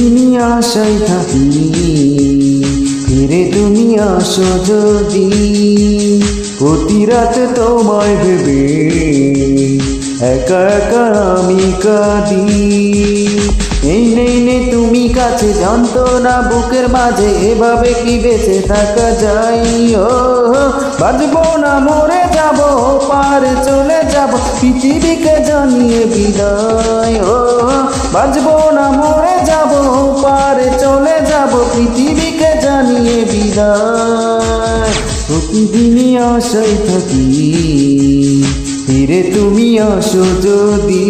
প্রতিদিনই আশায় থাকি ফিরে তুমি আসো যদি, প্রতি রাতে তোমায় ভেবে একা একা আমি কাঁদি। এই নেই তুমি কাছে, যন্ত্রণা বুকের মাঝে, এভাবে কি বেঁচে থাকা যায়? ও বাঁচবো না, মরে যাব, পারে চলে যাব, পৃথিবীকে জানিয়ে বিদায়। ও বাঁচবো না, মরে যাব, পারে চলে যাব, পৃথিবীকে জানিয়ে বিদায়। প্রতিদিনই আশায় থাকি ফিরে তুমি আসো যদি।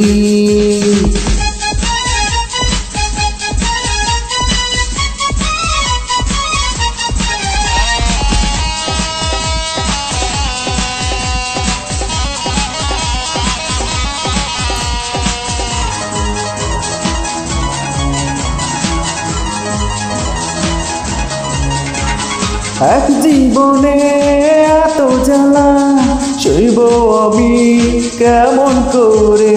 এক জীবনে এত জ্বালা সইব আমি কেমন করে,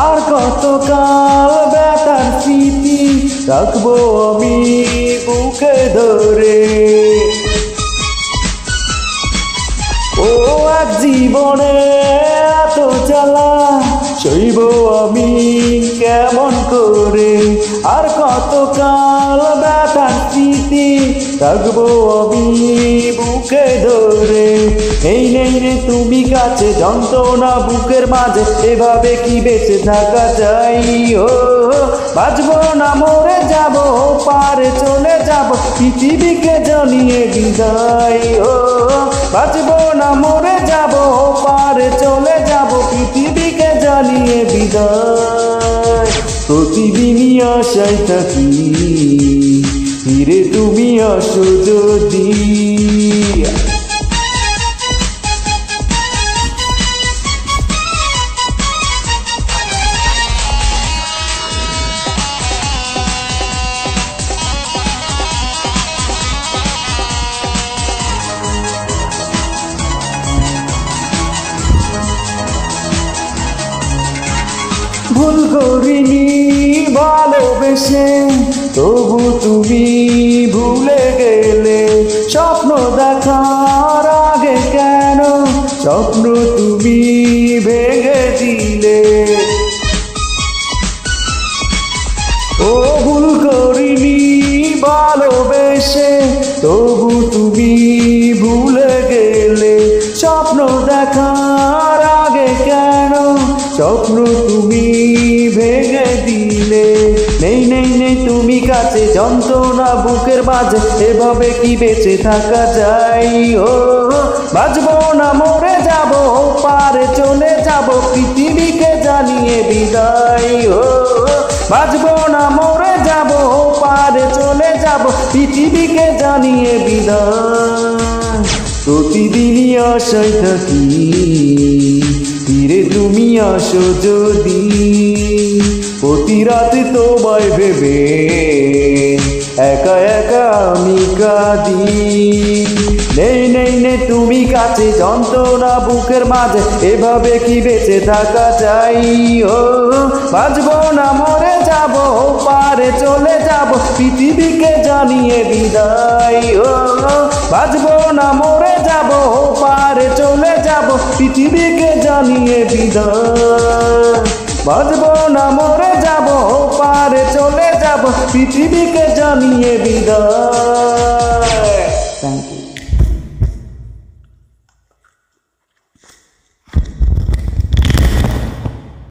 আর কতকাল ব্যথার স্মৃতি রাখবো আমি বুকে ধরে। ও এক জীবনে এত জ্বালা সইব আমি কেমন করে, আর কতকাল ব্যথার স্মৃতি রাখবো আমি বুকে ধরে। এই নেই তুমি কাছে, যন্ত্রণা বুকের মাঝে, এভাবে কি বেঁচে থাকা যায়? ও বাঁচবো না, মরে যাব, পারে চলে যাব, পৃথিবীকে জানিয়ে বিদায়। ও বাঁচবো না, মরে যাব, পারে চলে যাব, পৃথিবীকে জানিয়ে বিদায়। প্রতিদিনই আশায় থাকি ফিরে তুমি আসো যদি। ভুল করিনি ভালোবেসে, তবু তুমি ভুলে গেলে, স্বপ্ন দেখার আগে কেন স্বপ্ন তুমি ভেঙে দিলে? ও ভুল করিনি ভালোবেসে, তবু তুমি ভুলে গেলে, স্বপ্ন দেখার আগে কেন স্বপ্ন তুমি ভেঙে দিলে? নেই তুমি কাছে, যন্ত্রণা বুকের মাঝে, এভাবে কি বেঁচে থাকা যায়? ও বাঁচবো না, মরে যাব, পারে চলে যাব, পৃথিবীকে জানিয়ে বিদায়। ও বাঁচবো না, মরে যাব, পারে চলে যাব, পৃথিবীকে জানিয়ে বিদায়। প্রতিদিনই আশায় থাকি ফিরে তুমি আসো যদি, প্রতি রাতে তোমায় ভেবে একা একা আমি কাঁদি। নেই তুমি কাছে, যন্ত্রণা বুকের মাঝে, এভাবে কি বেঁচে থাকা যায়? ও বাঁচবো না, মরে যাব, পারে চলে যাব, পৃথিবীকে জানিয়ে বিদায়। ও বাঁচবো না, মরে যাব, পারে চলে যাব, পৃথিবীকে জানিয়ে বিদায়। বাঁচবো না, মরে যাব, পারে চলে যাব, পৃথিবীকে জানিয়ে বিদায়। Thank you.